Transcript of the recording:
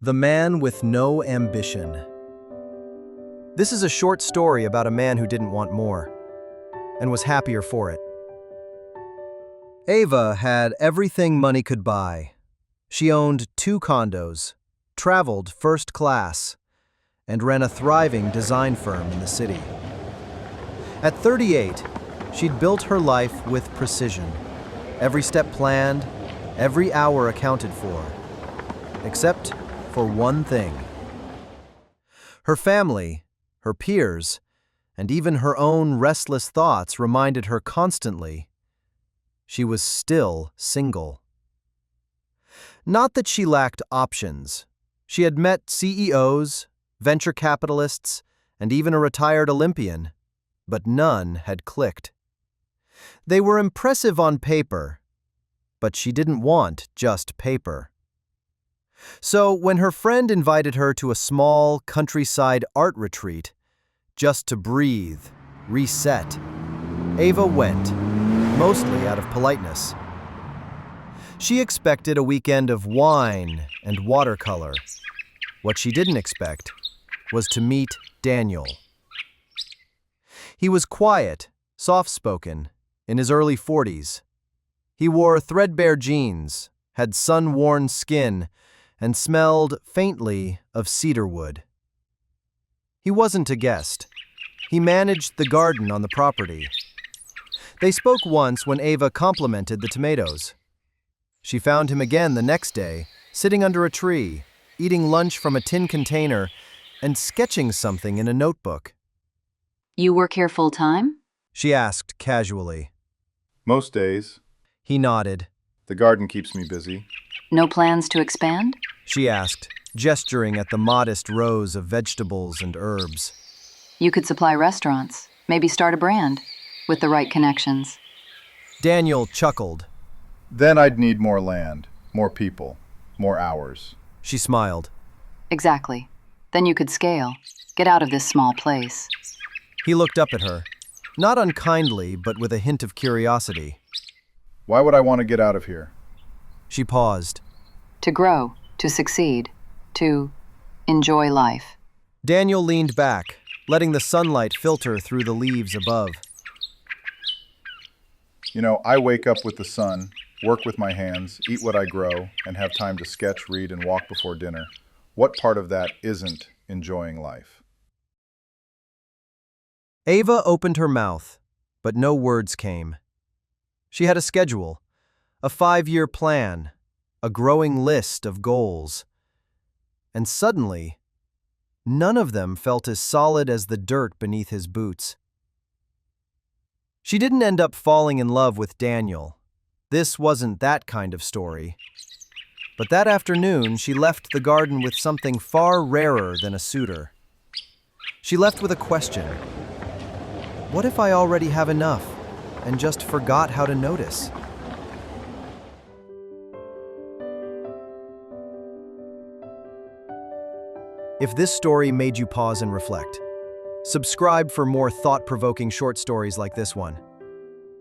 The Man with No Ambition. This is a short story about a man who didn't want more, and was happier for it. Ava had everything money could buy. She owned 2 condos, traveled first class, and ran a thriving design firm in the city. At 38, she'd built her life with precision. Every step planned, every hour accounted for, except for one thing. Her family, her peers, and even her own restless thoughts reminded her constantly she was still single. Not that she lacked options. She had met CEOs, venture capitalists, and even a retired Olympian, but none had clicked. They were impressive on paper, but she didn't want just paper. So when her friend invited her to a small countryside art retreat, just to breathe, reset, Ava went, mostly out of politeness. She expected a weekend of wine and watercolor. What she didn't expect was to meet Daniel. He was quiet, soft-spoken, in his early 40s. He wore threadbare jeans, had sun-worn skin, and smelled faintly of cedarwood. He wasn't a guest. He managed the garden on the property. They spoke once when Ava complimented the tomatoes. She found him again the next day, sitting under a tree, eating lunch from a tin container, and sketching something in a notebook. You work here full-time? She asked casually. Most days. He nodded. The garden keeps me busy. No plans to expand? She asked, gesturing at the modest rows of vegetables and herbs. You could supply restaurants, maybe start a brand, with the right connections. Daniel chuckled. Then I'd need more land, more people, more hours. She smiled. Exactly. Then you could scale. Get out of this small place. He looked up at her, not unkindly, but with a hint of curiosity. Why would I want to get out of here? She paused. To grow, to succeed, to enjoy life. Daniel leaned back, letting the sunlight filter through the leaves above. I wake up with the sun, work with my hands, eat what I grow, and have time to sketch, read, and walk before dinner. What part of that isn't enjoying life? Ava opened her mouth, but no words came. She had a schedule, a 5-year plan, a growing list of goals. And suddenly, none of them felt as solid as the dirt beneath his boots. She didn't end up falling in love with Daniel. This wasn't that kind of story. But that afternoon, she left the garden with something far rarer than a suitor. She left with a question. What if I already have enough and just forgot how to notice? If this story made you pause and reflect, subscribe for more thought-provoking short stories like this one.